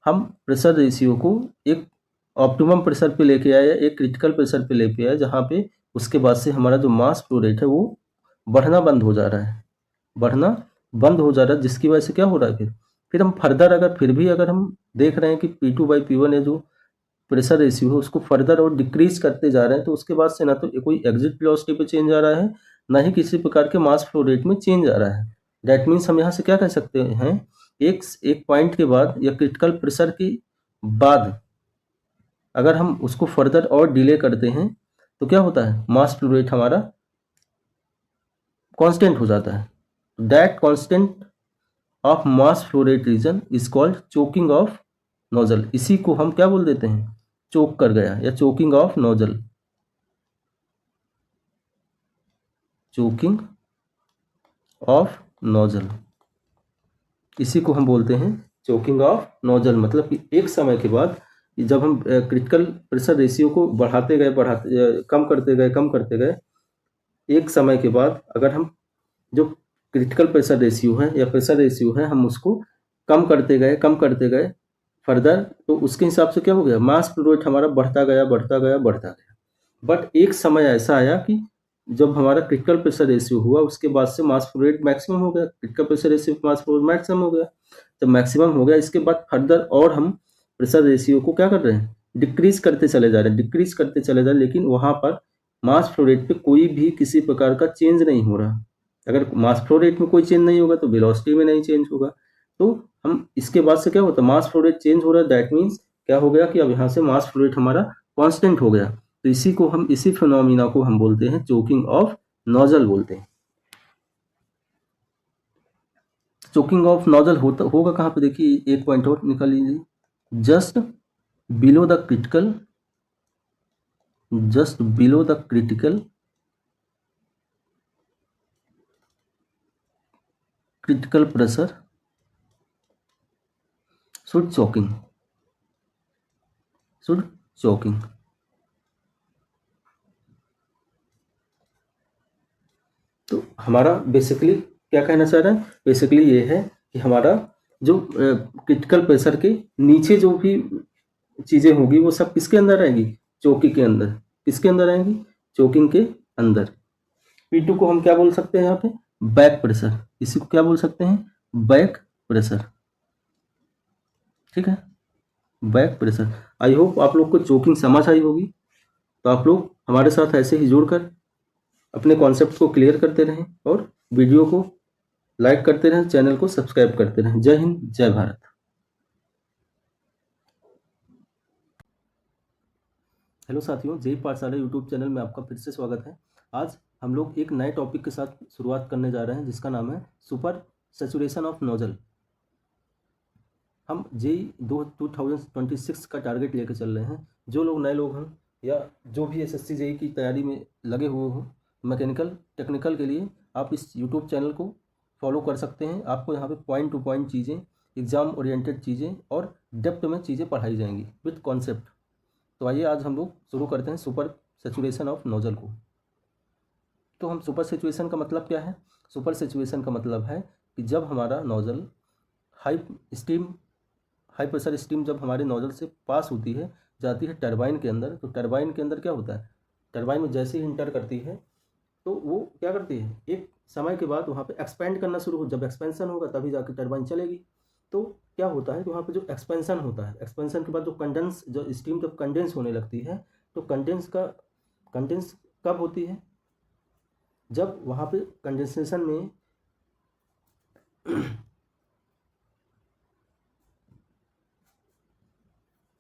हम प्रेशर रेशियो को एक ऑप्टिमम प्रेशर पे लेके आए, एक क्रिटिकल प्रेशर पे लेके आए, जहाँ पे उसके बाद से हमारा जो मास फ्लो रेट है वो बढ़ना बंद हो जा रहा है, जिसकी वजह से क्या हो रहा है, फिर हम फर्दर अगर हम देख रहे हैं कि P2/P1 है जो प्रेशर रेशियो है उसको फर्दर और डिक्रीज करते जा रहे हैं, तो उसके बाद से ना तो कोई एग्जिट वेलोसिटी पे चेंज आ रहा है, ना ही किसी प्रकार के मास फ्लो रेट में चेंज आ रहा है। दैट मीन्स हम यहाँ से क्या कह सकते हैं, एक पॉइंट के बाद या क्रिटिकल प्रेशर के बाद अगर हम उसको फर्दर और डिले करते हैं तो क्या होता है, मास फ्लो रेट हमारा कांस्टेंट हो जाता है। That constant of mass flow rate region is called choking of nozzle. इसी को हम क्या बोल देते हैं, चोक कर गया या choking of nozzle, choking of nozzle, इसी को हम बोलते हैं चोकिंग ऑफ नोजल। मतलब कि एक समय के बाद जब हम क्रिटिकल प्रेशर रेशियो को कम करते गए, एक समय के बाद अगर हम जो क्रिटिकल प्रेशर रेशियो है या प्रेशर रेशियो है हम उसको कम करते गए फर्दर, तो उसके हिसाब से क्या हो गया, मास फ्लो रेट हमारा बढ़ता गया। बट एक समय ऐसा आया कि जब हमारा क्रिटिकल प्रेशर रेशियो हुआ उसके बाद से मास फ्लो रेट मैक्सिमम हो गया, क्रिटिकल प्रेशर रेशियो मास फ्लो रेट मैक्सिमम हो गया। जब मैक्सिमम हो गया इसके बाद फर्दर और हम प्रेशर रेशियो को क्या कर रहे हैं, डिक्रीज करते चले जा रहे हैं, लेकिन वहां पर मास फ्लो रेट पे कोई भी किसी प्रकार का चेंज नहीं हो रहा। अगर मास फ्लो रेट में कोई चेंज नहीं होगा तो वेलोसिटी में नहीं चेंज होगा। तो हम इसके बाद से क्या होता है, मास फ्लो रेट चेंज हो रहा है, दैट मीन्स क्या हो गया कि अब यहाँ से मास फ्लो रेट हमारा कांस्टेंट हो गया। तो इसी फिनोमिना को हम बोलते हैं चोकिंग ऑफ नोजल बोलते हैं। चोकिंग ऑफ नोजल होगा कहाँ पे, देखिए एक पॉइंट और निकाल लीजिए, just below the critical pressure should choking। तो हमारा बेसिकली क्या कहना चाह रहा है, बेसिकली ये है कि हमारा जो क्रिटिकल प्रेशर के नीचे जो भी चीजें होगी वो सब किसके अंदर आएगी, चोकिंग के अंदर। किसके अंदर आएंगी, चोकिंग के अंदर। P2 को हम क्या बोल सकते हैं यहाँ पे, बैक प्रेशर। इसी को क्या बोल सकते हैं, बैक प्रेशर। ठीक है, बैक प्रेशर। आई होप आप लोग को चोकिंग समझ आई होगी। तो आप लोग हमारे साथ ऐसे ही जुड़कर अपने कॉन्सेप्ट को क्लियर करते रहें और वीडियो को लाइक करते रहें, चैनल को सब्सक्राइब करते रहें। जय हिंद, जय भारत। हेलो साथियों, जय पाठशाला यूट्यूब चैनल में आपका फिर से स्वागत है। आज हम लोग एक नए टॉपिक के साथ शुरुआत करने जा रहे हैं जिसका नाम है सुपर सैचुरेशन ऑफ नोजल। हम जेई 2026 का टारगेट लेकर चल रहे हैं। जो लोग नए लोग हैं या जो भी एसएससी जेई की तैयारी में लगे हुए हों मैकेनिकल टेक्निकल के लिए, आप इस यूट्यूब चैनल को फॉलो कर सकते हैं। आपको यहाँ पे पॉइंट टू पॉइंट चीज़ें, एग्जाम ओरिएंटेड चीज़ें और डेप्थ में चीज़ें पढ़ाई जाएंगी विथ कॉन्सेप्ट। तो आइए आज हम लोग शुरू करते हैं सुपर सैचुरेशन ऑफ नोजल को। तो हम सुपर सैचुरेशन का मतलब क्या है, सुपर सैचुरेशन का मतलब है कि जब हमारा नोजल हाई प्रेशर स्टीम जब हमारे नोजल से पास होती है, जाती है टरबाइन के अंदर, तो टरबाइन के अंदर क्या होता है, टरबाइन में जैसे ही इंटर करती है तो वो क्या करती है, एक समय के बाद वहाँ पे एक्सपेंड करना शुरू हो। जब एक्सपेंशन होगा तभी जाकर टरबाइन चलेगी। तो क्या होता है कि वहाँ पे जो एक्सपेंशन होता है, एक्सपेंशन के बाद जो स्टीम जब कंडेंस होने लगती है, तो कंडेंस कब होती है, जब वहाँ पे कंडेंसेशन में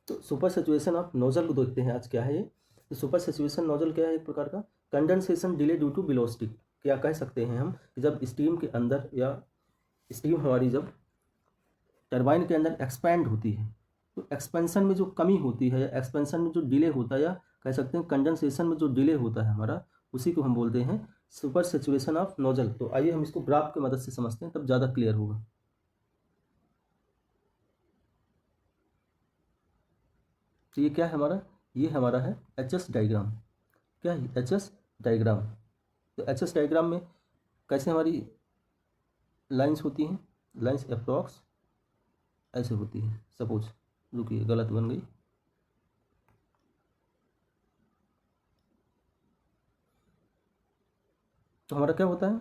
तो सुपर सैचुरेशन ऑफ नोजल को देखते हैं आज क्या है ये। तो सुपर सैचुरेशन नोजल क्या है, एक प्रकार का condensation delay due to velocity. क्या कह सकते हैं हम कि जब स्टीम के अंदर या स्टीम हमारी जब टरबाइन के अंदर एक्सपैंड होती है, तो एक्सपेंशन में जो कमी होती है या एक्सपेंशन में जो डिले होता है, या कह सकते हैं कंडेंसेशन में जो डिले होता है हमारा, उसी को हम बोलते हैं सुपर सैचुरेशन ऑफ नोजल। तो आइए हम इसको ग्राफ की मदद से समझते हैं, तब ज़्यादा क्लियर होगा। तो ये क्या है हमारा, ये हमारा है HS डायग्राम। क्या है HS डायग्राम। तो HS डायग्राम में कैसे हमारी लाइंस होती हैं, लाइंस अप्रॉक्स ऐसे होती है। सपोज, रुकिए गलत बन गई। तो हमारा क्या होता है,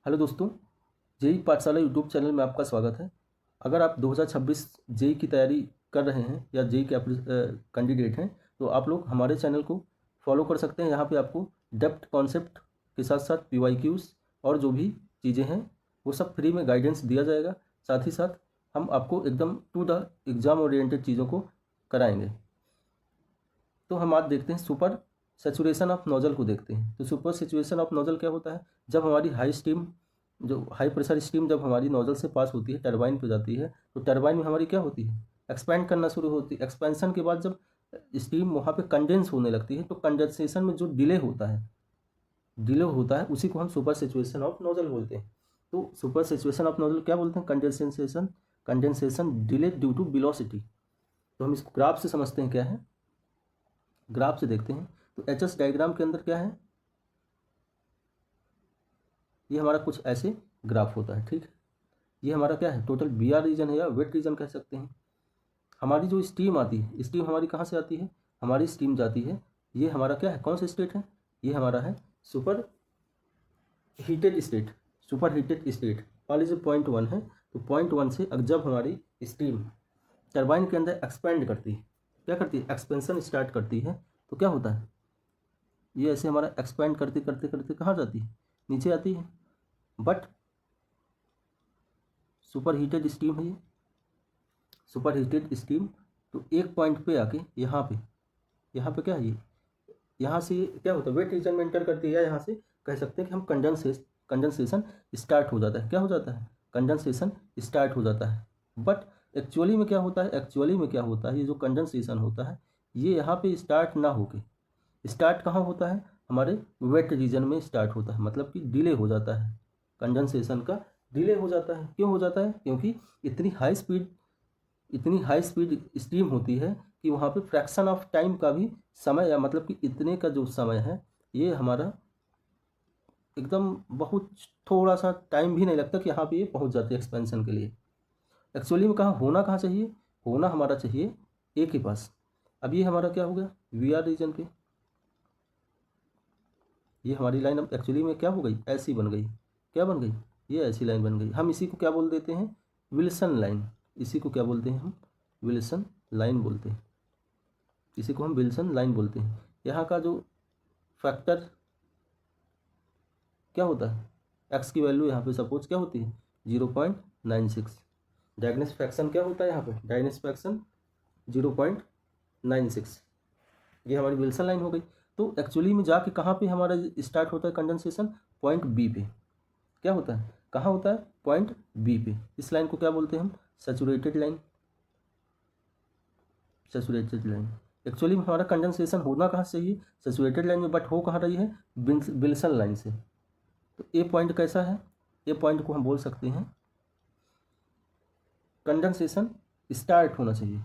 हेलो दोस्तों, जेई पाठशाला यूट्यूब चैनल में आपका स्वागत है। अगर आप 2026 जेई की तैयारी कर रहे हैं या जेई के कैंडिडेट हैं, तो आप लोग हमारे चैनल को फॉलो कर सकते हैं। यहाँ पे आपको डेप्थ कॉन्सेप्ट के साथ साथ PYQs और जो भी चीज़ें हैं वो सब फ्री में गाइडेंस दिया जाएगा। साथ ही साथ हम आपको एकदम टू द एग्ज़ाम ओरिएंटेड चीज़ों को कराएंगे। तो हम आज देखते हैं सुपर सैचुरेशन ऑफ नोजल को देखते हैं। तो सुपर सैचुरेशन ऑफ नोजल क्या होता है, जब हमारी हाई प्रेशर स्टीम जब हमारी नोजल से पास होती है, टरबाइन पे जाती है, तो टरबाइन में हमारी क्या होती है, एक्सपैंड करना शुरू होती है। एक्सपेंशन के बाद जब स्टीम वहाँ पे कंडेंस होने लगती है, तो कंडेंसेशन में जो डिले होता है उसी को हम सुपर सैचुरेशन ऑफ नोजल बोलते हैं। तो सुपर सैचुरेशन ऑफ नोजल क्या बोलते हैं, condensation delay due to velocity. तो हम इसको ग्राफ से समझते हैं क्या है, ग्राफ से देखते हैं। तो HS डायग्राम के अंदर क्या है, ये हमारा कुछ ऐसे ग्राफ होता है। ठीक है, ये हमारा क्या है, टोटल BR रीजन है या वेट रीजन कह सकते हैं। हमारी जो स्टीम आती है, स्टीम हमारी कहाँ से आती है, हमारी स्टीम जाती है, ये हमारा क्या है, कौन सा स्टेट है, ये हमारा है सुपर हीटेड स्टेट। वाली जो .1 है, तो .1 से जब हमारी स्टीम टरबाइन के अंदर एक्सपेंड करती है, क्या करती है, एक्सपेंशन स्टार्ट करती है, तो क्या होता है, ये ऐसे हमारा एक्सपेंड करते करते करते कहाँ जाती है, नीचे आती है। बट सुपर हीटेड स्टीम है ये, सुपर हीटेड स्टीम, तो एक पॉइंट पे आके यहाँ पे क्या है, ये यहाँ से क्या होता है, वेट रीजन में एंटर करती है, या यहाँ से कह सकते हैं कि हम कंडेंसेशन स्टार्ट हो जाता है। क्या हो जाता है, कंडेंसेशन स्टार्ट हो जाता है। बट एक्चुअली में क्या होता है, ये जो कंडेंसेशन होता है ये यहाँ पे स्टार्ट ना होके स्टार्ट कहाँ होता है, हमारे वेट रीजन में स्टार्ट होता है, मतलब कि डिले हो जाता है, कंडेंसेशन का डिले हो जाता है। क्यों हो जाता है, क्योंकि इतनी हाई स्पीड स्ट्रीम होती है कि वहाँ पे फ्रैक्शन ऑफ टाइम का भी समय, या मतलब कि इतने का जो समय है ये हमारा एकदम बहुत थोड़ा सा टाइम भी नहीं लगता कि यहाँ पे ये पहुँच जाते हैं एक्सपेंशन के लिए। एक्चुअली में कहाँ चाहिए, होना हमारा चाहिए ए के पास। अब ये हमारा क्या हो गया, वी आर रीजन पे, ये हमारी लाइन अब एक्चुअली में क्या हो गई, ऐसी बन गई। क्या बन गई, ये ऐसी लाइन बन गई। हम इसी को क्या बोल देते हैं, विल्सन लाइन। इसी को क्या बोलते हैं हम, विल्सन लाइन बोलते हैं। इसी को हम विल्सन लाइन बोलते हैं। यहाँ का जो फैक्टर क्या होता है, एक्स की वैल्यू यहाँ पे सपोज क्या होती है 0.96। डायगोनल फ्रैक्शन क्या होता है यहाँ पे, डायगोनल फ्रैक्शन 0.96। ये हमारी विल्सन लाइन हो गई। तो एक्चुअली में जाके कहाँ पे हमारा स्टार्ट होता है कंडेंसेशन, पॉइंट बी पे। क्या होता है, कहाँ होता है, पॉइंट बी पे। इस लाइन को क्या बोलते हैं हम, saturated line. Saturated line actually में हमारा कंडेंसेशन होना कहाँ से चाहिए, सैचुरेटेड लाइन में, बट हो कहाँ रही है, विल्सन लाइन से। तो ए पॉइंट कैसा है, ए पॉइंट को हम बोल सकते हैं कंडेंसेशन स्टार्ट होना चाहिए।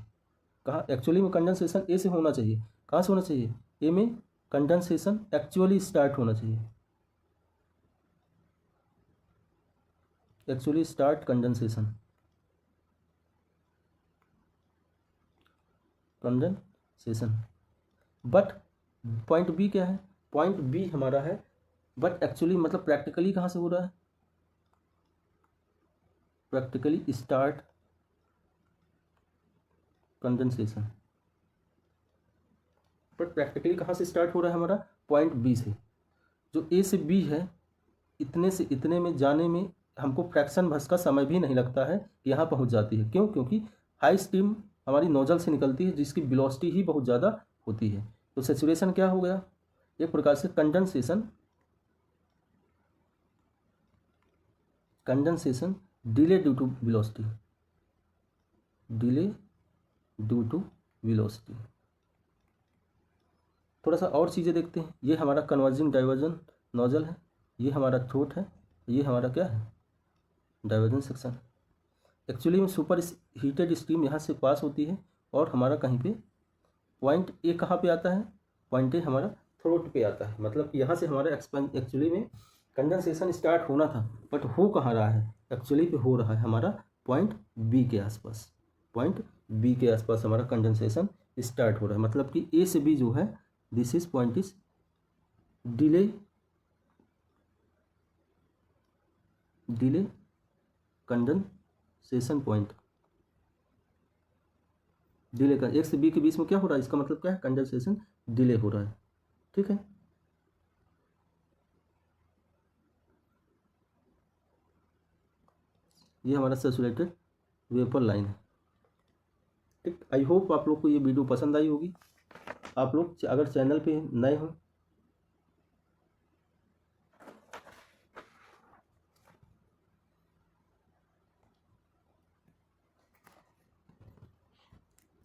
कहाँ, एक्चुअली में कंडेंसेशन ए से होना चाहिए। कहाँ से होना चाहिए, ए में कंडेंसेशन एक्चुअली स्टार्ट होना चाहिए। Actually start condensation but point B क्या है, पॉइंट बी हमारा है, बट एक्चुअली मतलब प्रैक्टिकली कहाँ से हो रहा है, practically start condensation. But practically कहाँ से स्टार्ट हो रहा है हमारा, पॉइंट बी से। जो ए से बी है, इतने से इतने में जाने में हमको फ्रैक्शन भर का समय भी नहीं लगता है, यहाँ पहुँच जाती है। क्यों, क्योंकि हाई स्टीम हमारी नोजल से निकलती है, जिसकी वेलोसिटी ही बहुत ज़्यादा होती है। तो सैचुरेशन क्या हो गया, एक प्रकार से condensation delay due to velocity, delay due to velocity. थोड़ा सा और चीज़ें देखते हैं। ये हमारा कन्वर्जिंग डाइवर्जन नोजल है, ये हमारा थ्रोट है, ये हमारा क्या है, डाइवर्जन सेक्शन। एक्चुअली में सुपर हीटेड स्टीम यहाँ से पास होती है, और हमारा कहीं पे पॉइंट ए कहाँ पे आता है, पॉइंट ए हमारा थ्रोट पे आता है। मतलब यहाँ से हमारा एक्चुअली में कंडेंसेशन स्टार्ट होना था, बट हो कहाँ रहा है, एक्चुअली पे हो रहा है हमारा पॉइंट बी के आसपास। पॉइंट बी के आसपास हमारा कंडेंसेशन स्टार्ट हो रहा है। मतलब कि ए से बी जो है, this is point is delay condensation point. Delay का एक से बी के बीच में क्या हो रहा है, इसका मतलब क्या है, कंडेंसेशन डिले हो रहा है। ठीक है, ये हमारा सैचुरेटेड वेपर लाइन है। ठीक, आई होप आप लोग को ये वीडियो पसंद आई होगी। आप लोग अगर चैनल पे नए हो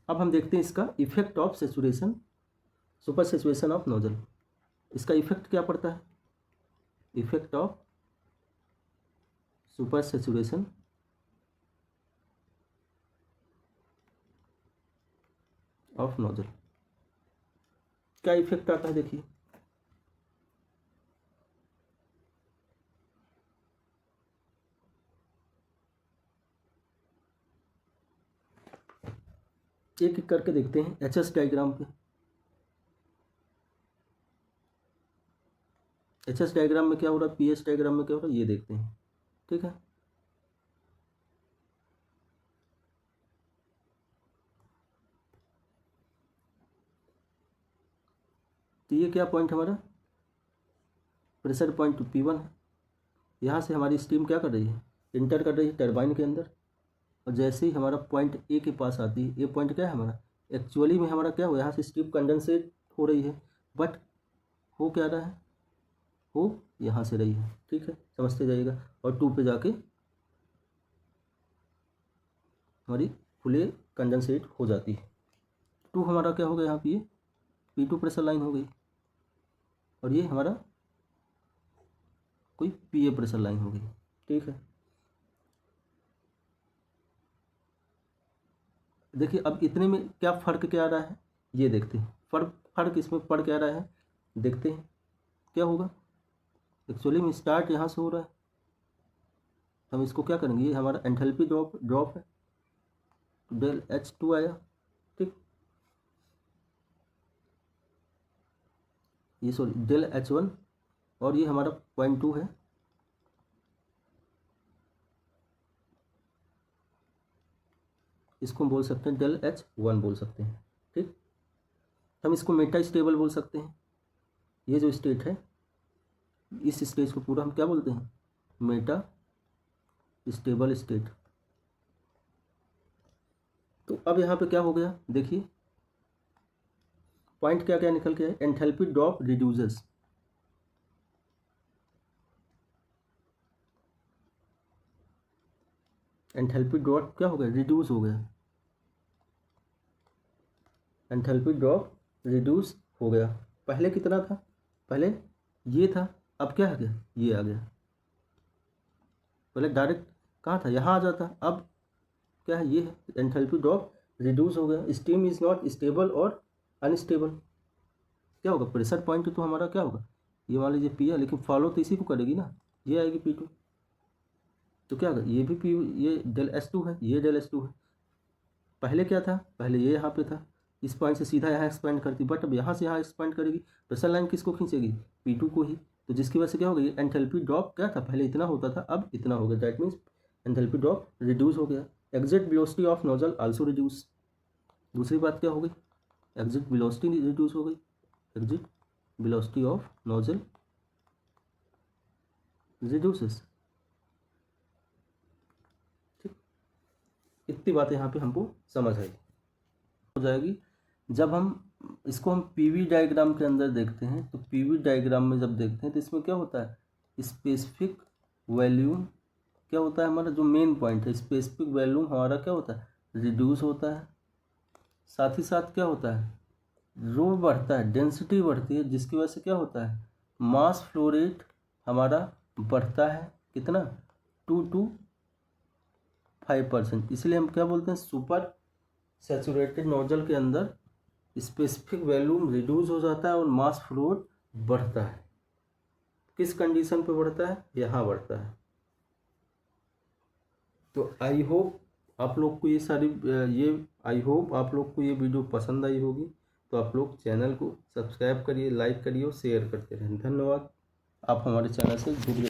अब हम देखते हैं इसका effect of saturation, super saturation of nozzle. इसका इफेक्ट क्या पड़ता है, effect of super saturation of nozzle. क्या इफेक्ट आता है, देखिए एक एक करके देखते हैं। एचएस डायग्राम पे, एचएस डायग्राम में क्या हो रहा है, पीएस डायग्राम में क्या हो रहा है, ये देखते हैं। ठीक है, तो ये क्या पॉइंट हमारा, प्रेशर पॉइंट P1 है। यहाँ से हमारी स्टीम क्या कर रही है, इंटर कर रही है टरबाइन के अंदर। और जैसे ही हमारा पॉइंट ए के पास आती है, ए पॉइंट क्या है हमारा, एक्चुअली में हमारा क्या हो, यहाँ से स्ट्रिप कंडेंसेट हो रही है, बट हो क्या रहा है, हो यहाँ से रही है। ठीक है, समझते जाइएगा। और 2 पे जाके हमारी फुले कंडेंसेट हो जाती है। 2 हमारा क्या हो गया यहाँ पे, ये P2 प्रेशर लाइन हो गई, और ये हमारा कोई PA प्रेशर लाइन हो गई। ठीक है, देखिए अब इतने में क्या फ़र्क क्या आ रहा है, ये देखते हैं। फ़र्क इसमें पड़ क्या रहा है, देखते हैं क्या होगा। एक्चुअली में स्टार्ट यहाँ से हो रहा है, हम इसको क्या करेंगे, ये हमारा एंथैल्पी ड्रॉप है, डेल H2 आया। ठीक, ये सॉरी डेल H1, और ये हमारा 0.2 है, इसको हम बोल सकते हैं डेल H1 बोल सकते हैं। ठीक, हम इसको मेटा स्टेबल बोल सकते हैं। ये जो स्टेट है, इस स्टेज को पूरा हम क्या बोलते हैं, मेटा स्टेबल स्टेट। तो अब यहाँ पे क्या हो गया, देखिए पॉइंट क्या क्या निकल के है, enthalpy drop reduces, enthalpy drop क्या हो गया, रिड्यूस हो गया, एंथैल्पी ड्रॉप रिड्यूस हो गया। पहले कितना था, पहले ये था, अब क्या आ गया, ये आ गया। पहले डायरेक्ट कहाँ था, यहाँ आ जाता, अब क्या है, ये है एंथैल्पी ड्रॉप रिड्यूस हो गया। स्टीम इज नॉट स्टेबल और अनस्टेबल, क्या होगा, प्रेशर पॉइंट तो हमारा क्या होगा, ये मान लीजिए P है, लेकिन फॉलो तो इसी को करेगी ना, ये आएगी P2। तो क्या होगा, ये भी P, ये डेल S2 है, ये डेल S2 है। पहले क्या था, पहले ये यहाँ पे था, इस पॉइंट से सीधा यहाँ एक्सपेंड करती, बट अब यहाँ से यहाँ एक्सपेंड करेगी, प्रेशर लाइन किसको खींचेगी, P2 को ही। तो जिसकी वजह से क्या होगा, ये एंथैल्पी ड्रॉप क्या था, पहले इतना होता था, अब इतना हो गया, that means enthalpy drop reduce हो गया। Exit velocity of nozzle also reduce, दूसरी बात क्या हो गई, एग्जिट वेलोसिटी रिड्यूस हो गई, exit velocity of nozzle reduces. ठीक, इतनी बातें यहाँ पे हमको समझ आई हो जाएगी। जब हम इसको हम PV डायग्राम के अंदर देखते हैं, तो PV डायग्राम में जब देखते हैं तो इसमें क्या होता है, स्पेसिफिक वॉल्यूम क्या होता है, हमारा जो मेन पॉइंट है, स्पेसिफिक वॉल्यूम हमारा क्या होता है, रिड्यूस होता है। साथ ही साथ क्या होता है, रो बढ़ता है, डेंसिटी बढ़ती है, जिसकी वजह से क्या होता है, मास फ्लो रेट हमारा बढ़ता है, कितना, 2 to 5%। इसलिए हम क्या बोलते हैं, सुपर सैचुरेटेड नोजल के अंदर स्पेसिफिक वॉल्यूम रिड्यूस हो जाता है और मास फ्लो बढ़ता है। किस कंडीशन पे बढ़ता है, यहाँ बढ़ता है। तो आई होप आप लोग को आई होप आप लोग को ये वीडियो पसंद आई होगी। तो आप लोग चैनल को सब्सक्राइब करिए, लाइक करिए और शेयर करते रहें। धन्यवाद, आप हमारे चैनल से जुड़िए।